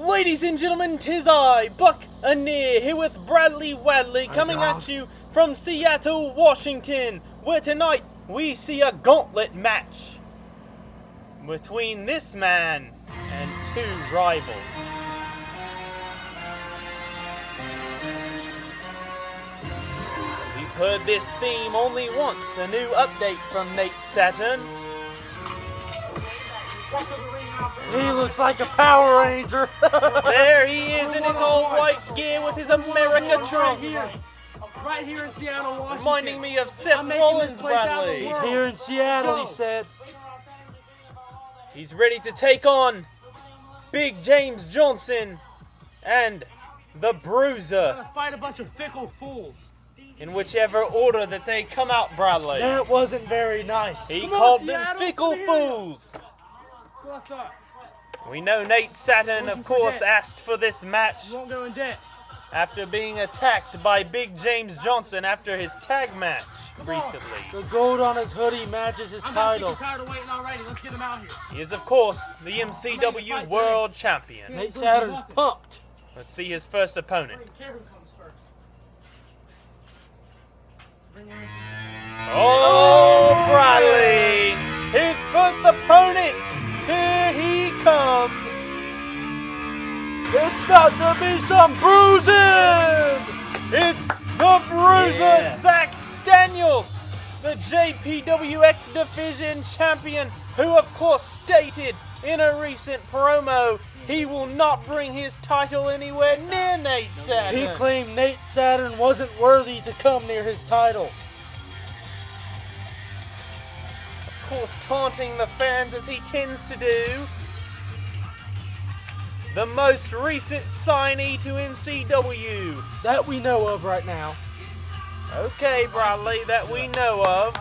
Ladies and gentlemen, 'tis I, Buccaneer, here with Bradley Wadley, coming at you from Seattle, Washington, where tonight we see a gauntlet match between this man and two rivals. We've heard this theme only once, a new update from Nate Saturn. He looks like a Power Ranger. There he is in his all-white gear with his America trunks. Right here in Seattle, Washington. Reminding me of Seth Rollins, Bradley. He's here in Seattle, he said. He's ready to take on Big James Johnson and the Bruiser. Gonna fight a bunch of fickle fools. In whichever order that they come out, Bradley. That wasn't very nice. He Come on, called them Seattle, fickle come here. fools. That's what I thought. We know Nate Saturn, of course, asked for this match You won't go in debt. after being attacked by Big James Johnson after his tag match recently. The gold on his hoodie matches his I'm title. tired of waiting already. Let's get him out here. He is, of course, the MCW World Champion. Nate Saturn's pumped. Let's see his first opponent. Care who comes first. Oh, Bradley! His first opponent! Here he comes! It's about to be some bruising! It's the Bruiser, Yeah. Zack Daniels, the JPWX Division Champion, who of course stated in a recent promo he will not bring his title anywhere near Nate Saturn. He claimed Nate Saturn wasn't worthy to come near his title. Of course, taunting the fans as he tends to do. The most recent signee to MCW. That we know of right now. Okay, Bradley, that we know of.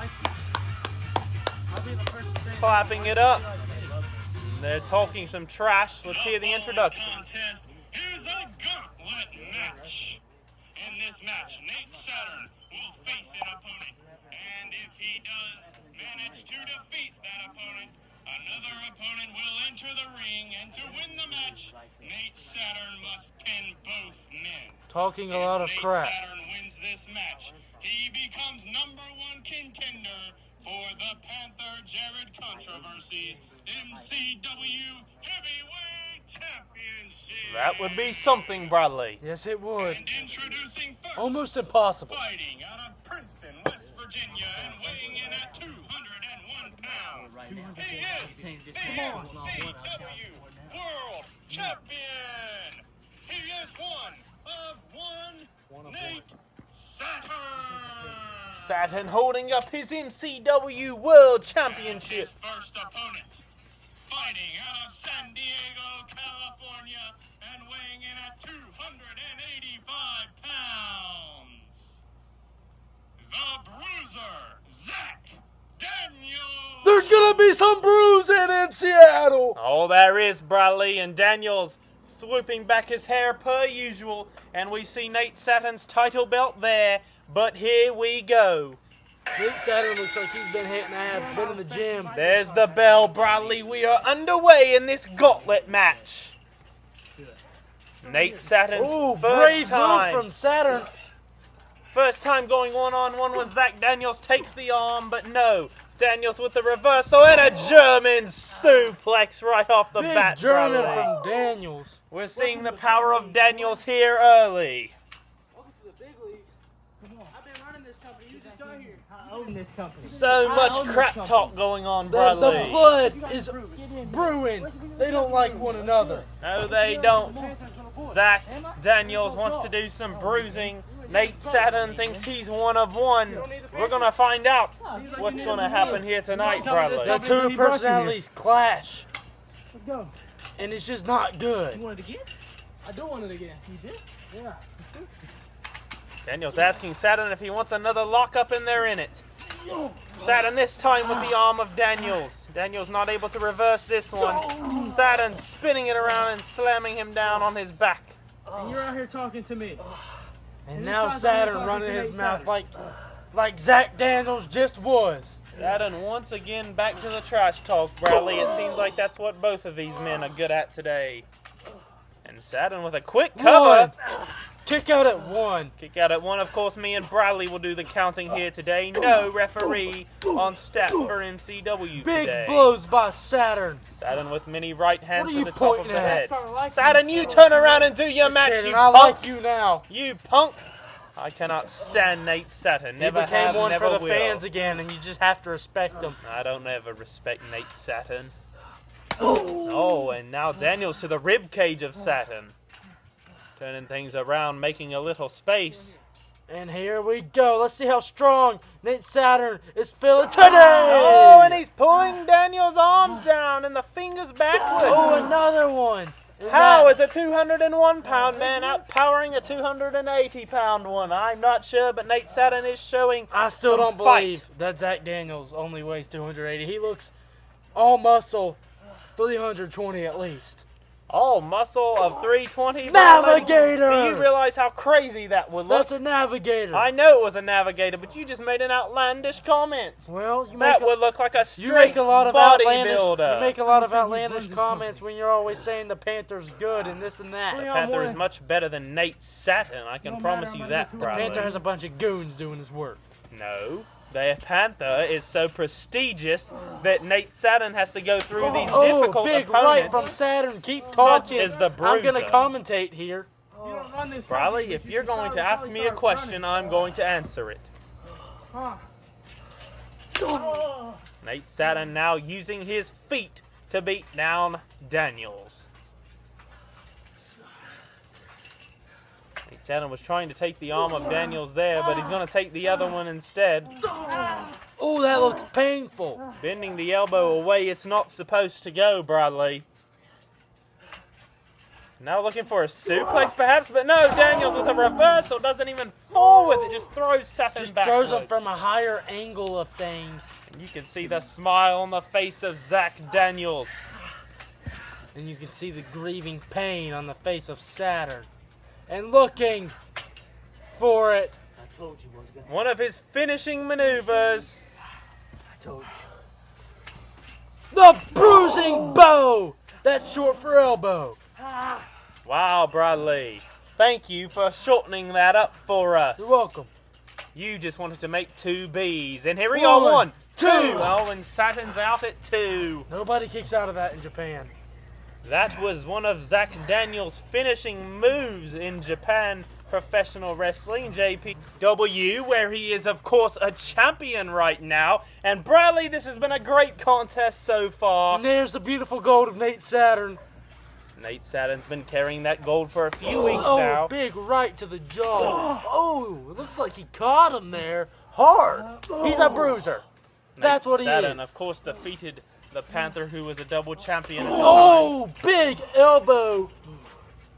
I'll be the first to say Clapping it up. They're talking some trash. Let's hear the introduction. Contest is a gauntlet match. In this match, Nate Saturn will face an opponent, and if he does manage to defeat that opponent, another opponent will enter the ring, and to win the match, Nate Saturn must pin both men. Talking a lot of If crap. Nate Saturn wins this match, he becomes #1 contender for the Panther Jared Controversies MCW Heavyweight Championship. That would be something, Bradley. Yes, it would. And introducing first, Almost impossible. fighting out of Princeton, West Virginia, and weighing in at 201 pounds. He is the MCW World Champion. He is one of one Nate Saturn. Saturn holding up his MCW World And Championship. his first opponent, fighting out of San Diego, California, and weighing in at 285 pounds. The Bruiser, Zack Daniels. There's gonna be some bruising in Seattle! Oh, there is Bradley, and Daniels swooping back his hair per usual, and we see Nate Saturn's title belt there, but here we go. Nate Saturn looks like he's been hitting abs, been in the gym. There's the bell, Bradley. We are underway in this gauntlet match. Nate Saturn's Ooh, first brave move time. from Saturn. First time going one-on-one with Zack Daniels, takes the arm, but no. Daniels with the reversal and a German suplex right off the Big bat, German Bradley. from Daniels. We're seeing the power of Daniels here early. welcome to the big leagues. I've been running this company. You just got here. I own this company. So much crap talk going on, The Bradley. blood is brewing. They don't like one another. No, they don't. Zack Daniels wants to do some bruising. Nate Saturn thinks he's one of one. We're going to find out what's going to happen here tonight, Bradley. The two personalities clash, Let's go. and it's just not You good. want it again? I do want it again. You did? Yeah. Daniels asking Saturn if he wants another lockup, and they're in it. Saturn this time with the arm of Daniels. Daniels not able to reverse this one. Saturn spinning it around and slamming him down on his back. And you're out here talking to me. And this now guy's Saturn only running talking to his Nate mouth Saturn. like Zack Daniels just was. Saturn once again back to the trash talk, Bradley. It seems like that's what both of these men are good at today. And Saturn with a quick cover. Kick out at 1. Kick out at 1. Of course, me and Bradley will do the counting here today. No referee on stat for MCW Big today. blows by Saturn. Saturn with many right hands What are to you the top of pointing the at? head. Saturn, you turn around and do your Just match, kidding, you I punk. like you now. You punk. I cannot stand Nate Saturn. Never he became have, one never for the will. fans again, and you just have to respect him. I don't ever respect Nate Saturn. Oh, and now Daniels to the rib cage of Saturn. Turning things around, making a little space. And here we go. Let's see how strong Nate Saturn is feeling today. Oh, and he's pulling Daniels' arms down and the fingers backward. Oh, another one. And How that- is a 201-pound man outpowering a 280-pound one? I'm not sure, but Nate Saturn is showing I still some don't fight. believe that Zack Daniels only weighs 280. He looks all muscle, 320 at least. All muscle of 320. Navigator! Do you realize how crazy that would look? That's a navigator. I know it was a navigator, but you just made an outlandish comment. Well, you That make would look like a you straight make a lot of outlandish. bodybuilder. You make a lot of outlandish comments when you're always saying the Panther's good and this and that. The Panther is much better than Nate Saturn. I can promise you that, The Bradley. Panther has a bunch of goons doing his work. No. The Panther is so prestigious that Nate Saturn has to go through these Oh, difficult big opponents. right from Saturn. Keep talking. is the I'm going to bruiser. commentate here. You don't run this Bradley, company, if you you're should going to probably ask me a start question, running. I'm going to answer it. Nate Saturn now using his feet to beat down Daniels. Nate Saturn was trying to take the arm of Daniels there, but he's going to take the other one instead. Oh, that looks painful. Bending the elbow away it's not supposed to go, Bradley. Now looking for a suplex perhaps, but no, Daniels with a reversal doesn't even fall with it, just throws Saturn Just backwards. throws him from a higher angle of things. And you can see the smile on the face of Zack Daniels. And you can see the grieving pain on the face of Saturn. And looking for it. I told you I was gonna. One of his finishing maneuvers. I told you. The bruising bow! That's short for elbow. Wow, Bradley. Thank you for shortening that up for us. You're welcome. You just wanted to make 2 Bs. And here we are, 1, 2. Oh, and Saturn's out at 2. Nobody kicks out of that in Japan. That was one of Zack Daniels' finishing moves in Japan Professional Wrestling, JPW, where he is, of course, a champion right now. And Bradley, this has been a great contest so far. And there's the beautiful gold of Nate Saturn. Nate Saturn's been carrying that gold for a few weeks Oh, now. big right to the jaw. Oh, it looks like he caught him there hard. He's a bruiser. That's what he Saturn, is. of course, defeated the Panther, who was a double champion at the time. Oh, big elbow.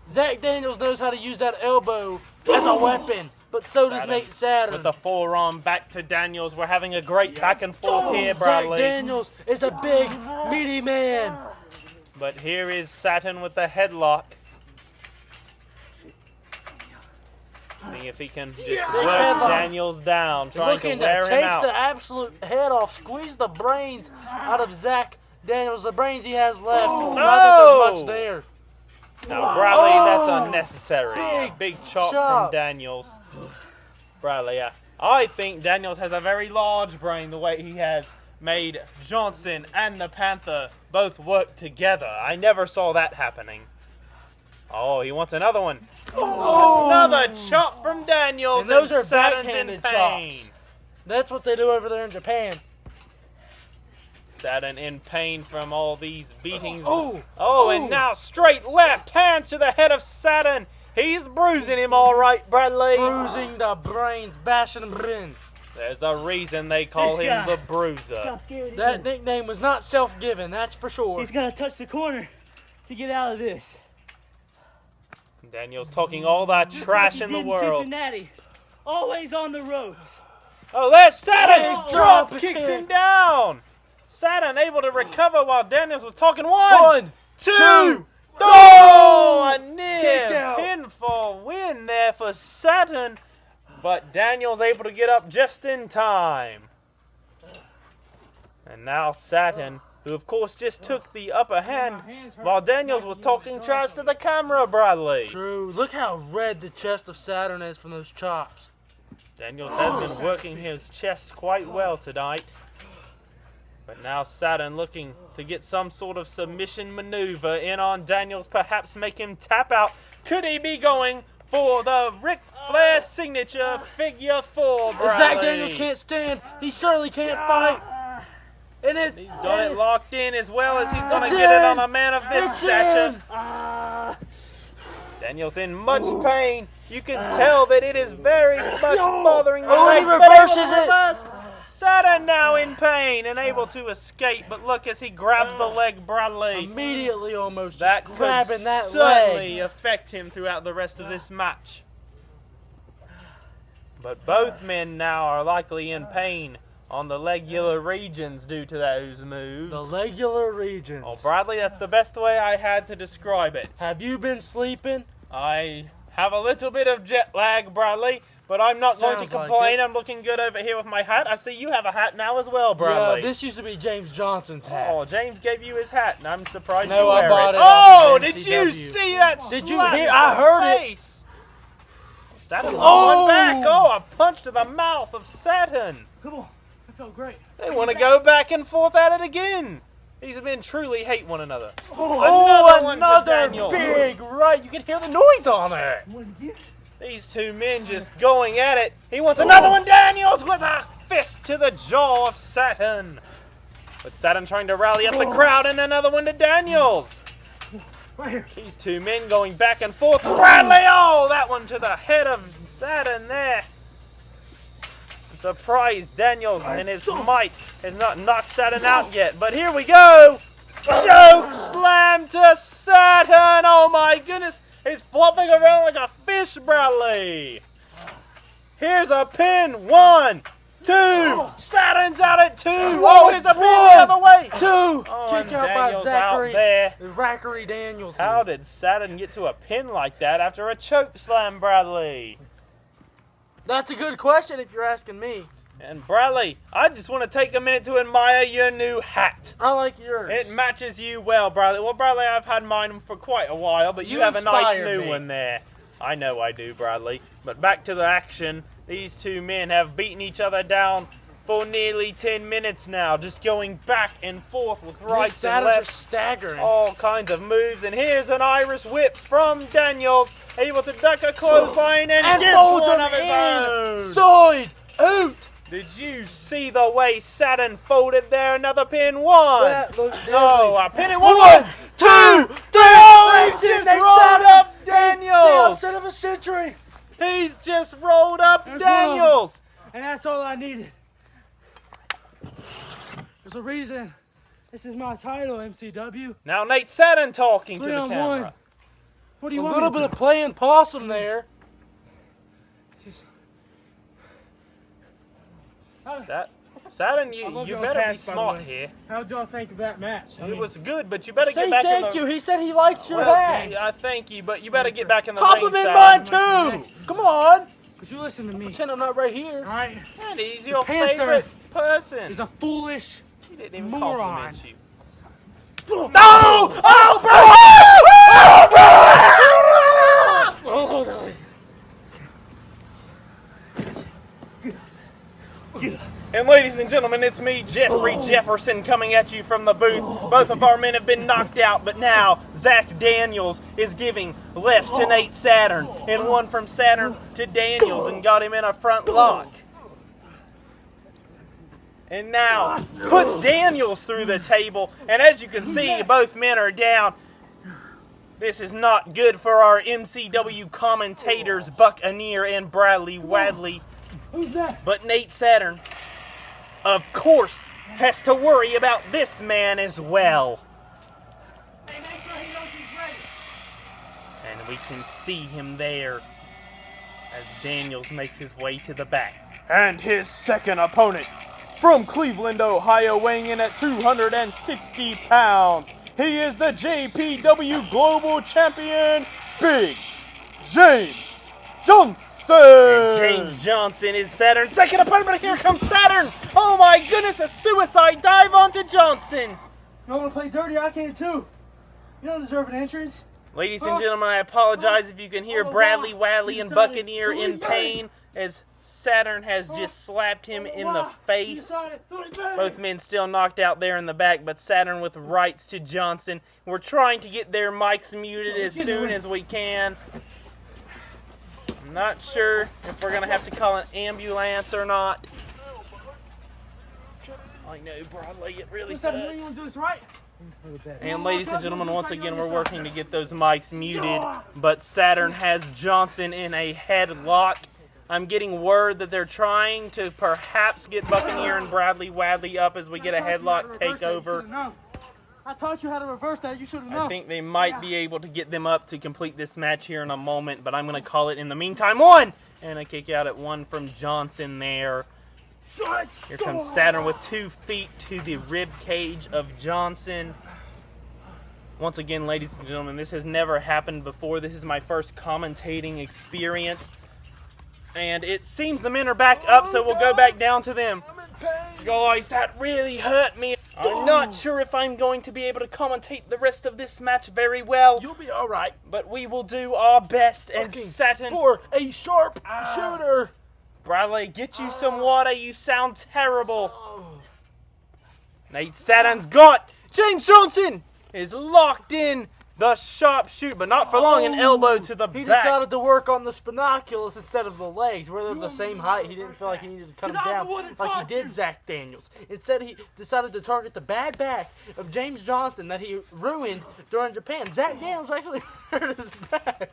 Zack Daniels knows how to use that elbow as a weapon, but so does Nate Saturn. With the forearm back to Daniels. We're having a great back and forth here, Zack Bradley. Daniels is a big, meaty man. But here is Saturn with the headlock. Seeing if he can just work headlock. Daniels down, trying Looking to wear to him take out. the absolute head off, squeeze the brains out of Zack Daniels, the brains he has left. Not that there's much there. Now, Bradley, Oh, that's unnecessary. Big chop chop. from Daniels. Bradley, I think Daniels has a very large brain the way he has made Johnson and the Panther both work together. I never saw that happening. Oh, he wants another one. Another chop from Daniels. And those are Saturn's backhanded in pain. chops. That's what they do over there in Japan. Saturn in pain from all these beatings. Oh, And now straight left hands to the head of Saturn. He's bruising him all right, Bradley. bruising the brains, bashing them in. There's a reason they call This him guy. the Bruiser. Got scared That again. nickname was not self-given, that's for sure. He's got to touch the corner to get out of this. Daniel's talking all that Just trash like he in the did world. Cincinnati. Always on the ropes. Oh, there's Saturn! Big Drop drop kicks kick. him down. Saturn able to recover while Daniels was talking. 1, 1, 2, oh, a near Kick out. pinfall win there for Saturn, but Daniels able to get up just in time. And now Saturn who of course just took the upper hand while Daniels was talking trash to the camera, Bradley. True. Look how red the chest of Saturn is from those chops. Daniels has been working his chest quite well tonight. But now Saturn looking to get some sort of submission maneuver in on Daniels, perhaps make him tap out. Could he be going for the Ric Flair signature figure 4, Bradley? If Zack Daniels can't stand, he surely can't fight. And He's got it locked in as well as he's going to get it on a man of this stature. Daniels in much pain. You can tell that it is very much bothering the legs. He reverses it. Saturn now in pain and able to escape, but look as he grabs the leg, Bradley. Immediately almost That just could grabbing that certainly leg. affect him throughout the rest of this match. But both men now are likely in pain on the legular regions due to those moves. The legular regions. Oh, Bradley, that's the best way I had to describe it. Have you been sleeping? I have a little bit of jet lag, Bradley, but I'm not going to Sounds like complain. it. I'm looking good over here with my hat. I see you have a hat now as well, Bradley. Yeah, this used to be James Johnson's hat. Oh, James gave you his hat, and I'm surprised No, you I wear bought it. it Oh, off of did MCW. you see that Did you slap hear? to I the heard it. face? Saturn one back. Oh, a punch to the mouth of Saturn. Come on. I felt great. They want to go back and forth at it again. These men truly hate one another. Oh, one for another Daniels. big right. You can hear the noise on it. These two men just going at it. He wants another one. Daniels with a fist to the jaw of Saturn. But Saturn trying to rally up the crowd, and another one to Daniels. Right here. These two men going back and forth. Bradley, oh, that one to the head of Saturn there. I'm surprised Daniels and his might has not knocked Saturn out yet. But here we go. Choke slam to Saturn. Oh my goodness. He's flopping around like a fish, Bradley. Here's a pin. 1, 2. Saturn's out at 2. Oh, here's a pin the other way. 2. Oh, and Kick out by Daniels out Zachary. there. Rackery Daniels. How did Saturn get to a pin like that after a choke slam, Bradley? That's a good question if you're asking me. And Bradley, I just want to take a minute to admire your new hat. I like yours. It matches you well, Bradley. Well, Bradley, I've had mine for quite a while, but you have a nice inspired new me. one there. I know I do, Bradley. But back to the action. These two men have beaten each other down for nearly 10 minutes now, just going back and forth with rights and Saturn's are lefts. staggering. All kinds of moves, and here's an Irish whip from Daniels, able to duck a clothesline and gives folds one him of his own. Side out. Did you see the way Saturn folded there? Another pin. 1. That looks No, deadly. a pin in 1, 2, 3. Oh, he's just rolled up The Daniels. upset of a century. He's just rolled up There's Daniels. And that's all I needed. There's a reason. This is my title, MCW. Now Nate Saturn talking to 3 the on camera. 1. What do A you want little me bit to of playing possum there. Saturn, I you love y'all's better be hats, by the smart way. here. How'd y'all think of that match? I It mean, was good, but you better Say get back in thank the... you. He said he likes your Well, hat. I thank you, but you better get back in the ring, Compliment Saturn. mine too. Come on. but you listen to me. Pretend I'm not right here. All right? And he's your Panther favorite person. Is a foolish. He didn't even moron. compliment you. No! Oh, bro! And ladies and gentlemen, it's me, Jeffrey Jefferson, coming at you from the booth. Both of our men have been knocked out, but now Zack Daniels is giving lefts to Nate Saturn, and one from Saturn to Daniels, and got him in a front lock. And now puts Daniels through the table, and as you can see, both men are down. This is not good for our MCW commentators, Buccaneer and Bradley Wadley. Who's that? But Nate Saturn, of course, has to worry about this man as well. Hey, make sure he knows he's ready. And we can see him there as Daniels makes his way to the back. And his second opponent, from Cleveland, Ohio, weighing in at 260 pounds, he is the JPW Global Champion, Big James Johnson. And James Johnson is Saturn's second opponent, but here comes Saturn. Oh my goodness, a suicide dive onto Johnson. You want to play dirty? I can too. You don't deserve an entrance. Ladies and gentlemen, I apologize if you can hear Bradley, Wadley, and Buccaneer in pain as Saturn has just slapped him in the face. Both men still knocked out there in the back, but Saturn with rights to Johnson. We're trying to get their mics muted as soon as we can. I'm not sure if we're going to have to call an ambulance or not. I know, Bradley, it really does. And ladies and gentlemen, once again, we're working to get those mics muted, but Saturn has Johnson in a headlock. I'm getting word that they're trying to perhaps get Buccaneer and Bradley Wadley up as we get a headlock takeover. I taught you how to reverse that. You should have known. I think they might be able to get them up to complete this match here in a moment, but I'm going to call it in the meantime. One! And a kick out at one from Johnson there. Here comes Saturn with 2 feet to the rib cage of Johnson. Once again, ladies and gentlemen, this has never happened before. This is my first commentating experience. And it seems the men are back up, so we'll go back down to them. Guys, that really hurt me. I'm not sure if I'm going to be able to commentate the rest of this match very well. You'll be all right. But we will do our best. And Saturn for a sharp shooter. Bradley, get you some water. You sound terrible. Nate Saturn's got James Johnson is locked in the sharp shoot, but not for long. An elbow to the He back. decided to work on the spinoculars instead of the legs. Where they're the same height, he didn't feel like he needed to cut him down like he did Zack Daniels. Instead, he decided to target the bad back of James Johnson that he ruined during Japan. Zack Daniels actually hurt his back.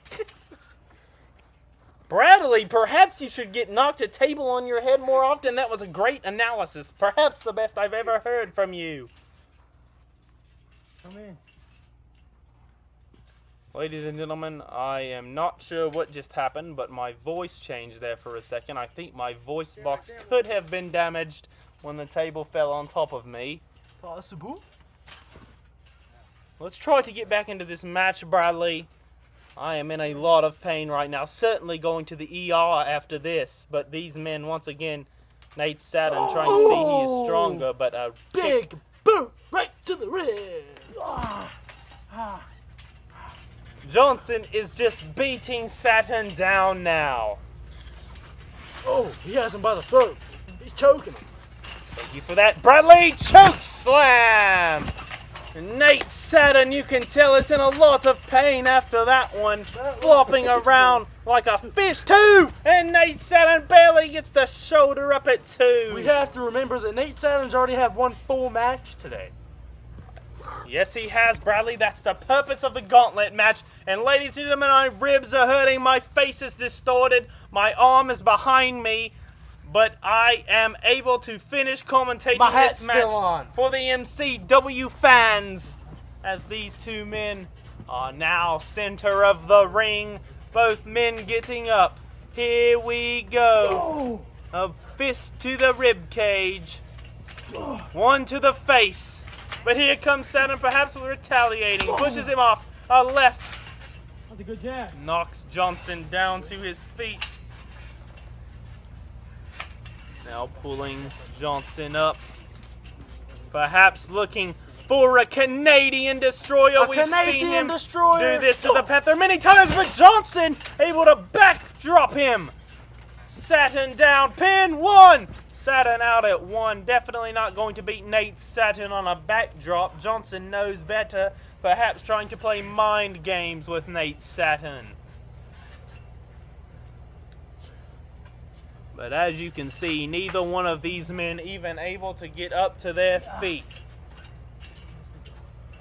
Bradley, perhaps you should get knocked a table on your head more often. That was a great analysis. Perhaps the best I've ever heard from you. Come in. Ladies and gentlemen, I am not sure what just happened, but my voice changed there for a second. I think my voice box could have been damaged when the table fell on top of me. Possible. Let's try to get back into this match, Bradley. I am in a lot of pain right now. Certainly going to the ER after this. But these men, once again, Nate Saturn trying to see he is stronger, but a big boot right to the rib. Johnson is just beating Saturn down now. Oh, he has him by the throat. He's choking him. Thank you for that, Bradley. Choke slam. Nate Saturn, you can tell, is in a lot of pain after that one. Flopping around like a fish. 2! And Nate Saturn barely gets the shoulder up at 2. We have to remember that Nate Saturn's already had one full match today. Yes, he has, Bradley. That's the purpose of the Gauntlet match. And ladies and gentlemen, my ribs are hurting. My face is distorted. My arm is behind me. But I am able to finish commentating this match for the MCW fans, as these two men are now center of the ring. Both men getting up. Here we go. A fist to the rib cage. One to the face. But here comes Saturn, perhaps retaliating. Pushes him off. A left. That's a good jab. Knocks Johnson down to his feet. Now pulling Johnson up. Perhaps looking for a Canadian destroyer. We've seen him do this to the Panther many times, but Johnson able to backdrop him. Saturn down, pin 1. Saturn out at 1. Definitely not going to beat Nate Saturn on a backdrop. Johnson knows better. Perhaps trying to play mind games with Nate Saturn. But as you can see, neither one of these men even able to get up to their feet.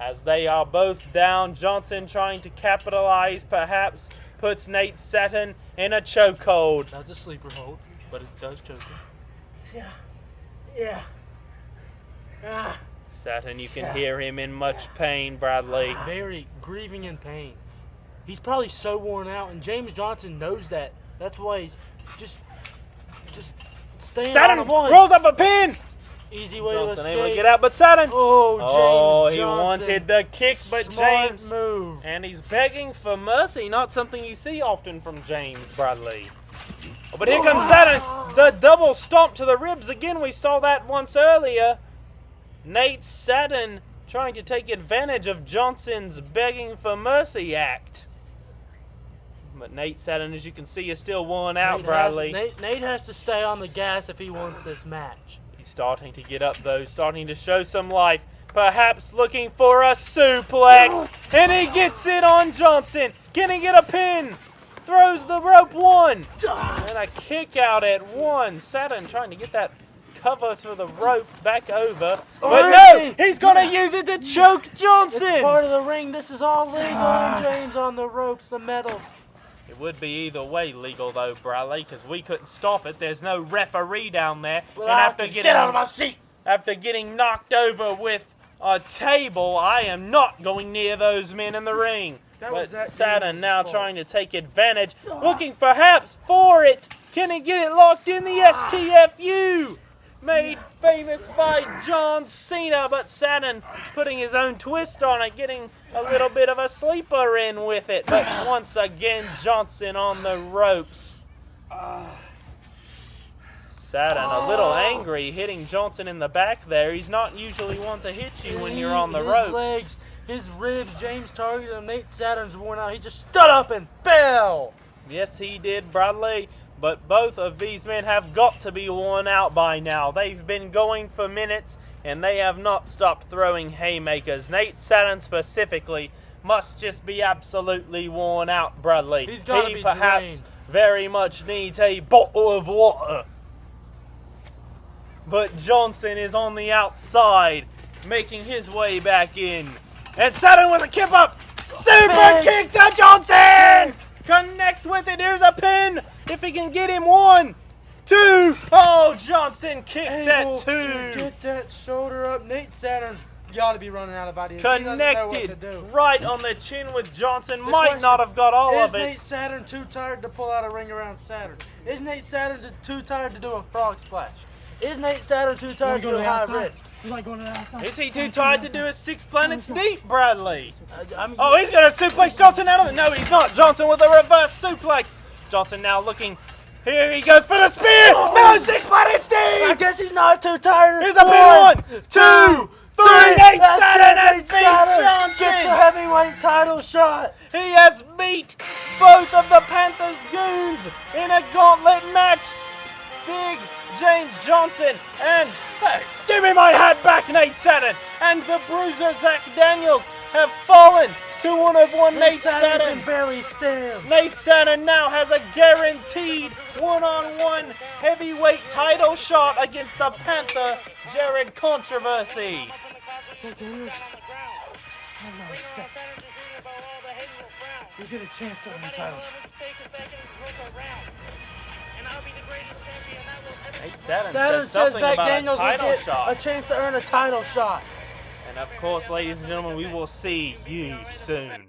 As they are both down, Johnson trying to capitalize, perhaps puts Nate Saturn in a chokehold. That's a sleeper hold, but it does choke him. Yeah. Saturn, you can hear him in much pain, Bradley. Very grieving in pain. He's probably so worn out, and James Johnson knows that. That's why he's just staying Saturn on the one. rolls up a pin. Easy way Johnson to able to escape. get out, but Saturn. Oh, James he Johnson. wanted the kick, but Smart James. move. And he's begging for mercy, not something you see often from James Bradley. Oh, but here comes Saturn. The double stomp to the ribs again. We saw that once earlier. Nate Saturn trying to take advantage of Johnson's begging for mercy act. But Nate Saturn, as you can see, is still worn out, Bradley. Nate has to stay on the gas if he wants this match. He's starting to get up, though, starting to show some life. Perhaps looking for a suplex. And he gets it on Johnson. Can he get a pin? Throws the rope one. And a kick out at one. Saturn trying to get that cover to the rope back over. But no, he's going to use it to choke Johnson. It's part of the ring. This is all legal. And James on the ropes, the metal. It would be either way legal, though, Bradley, because we couldn't stop it. There's no referee down there. Well, and get out of my seat. After getting knocked over with a table, I am not going near those men in the ring. But Saturn now trying to take advantage, looking perhaps for it. Can he get it locked in the STFU? Made famous by John Cena, but Saturn putting his own twist on it, getting a little bit of a sleeper in with it. But once again, Johnson on the ropes. Saturn a little angry, hitting Johnson in the back there. He's not usually one to hit you when you're on the ropes. His legs, his ribs, James targeted him. Nate Saturn's worn out. He just stood up and fell. Yes, he did, Bradley. But both of these men have got to be worn out by now. They've been going for minutes, and they have not stopped throwing haymakers. Nate Saturn specifically must just be absolutely worn out, Bradley. He's got to be perhaps drained. Very much needs a bottle of water. But Johnson is on the outside, making his way back in. And Saturn with a kip up. Super kick to Johnson! Connects with it. Here's a pin. If he can get him 1, 2. Oh, Johnson kicks at 2. Get that shoulder up. Nate Saturn's got to be running out of ideas. Connected right on the chin with Johnson. Might not have got all of it. Is Nate Saturn too tired to pull out a ring around Saturn? Is Nate Saturn too tired to do a frog splash? Is Nate Saturn too tired to do a high wrist? Is he too tired to do a 6 planets deep, Bradley? Oh, he's going to suplex Johnson out of it. No, he's not. Johnson with a reverse suplex. Johnson now looking. Here he goes for the spear. No, 6 planets deep. I guess he's not too tired. Here's a pin. 1, 2, 3. Nate Saturn has beat Johnson. Gets a heavyweight title shot. He has beat both of the Panthers goons in a gauntlet match. Big James Johnson and, hey, give me my hat back, Nate Saturn. And the bruiser Zack Daniels have fallen to 1-1 Nate Saturn. Can barely stand. Nate Saturn now has a guaranteed 1-on-1 heavyweight title shot against the Panther, Jared Controversy. You get a chance to win the title. Saturn says Zack Daniels will get a chance to earn a title shot. And of course, ladies and gentlemen, we will see you soon.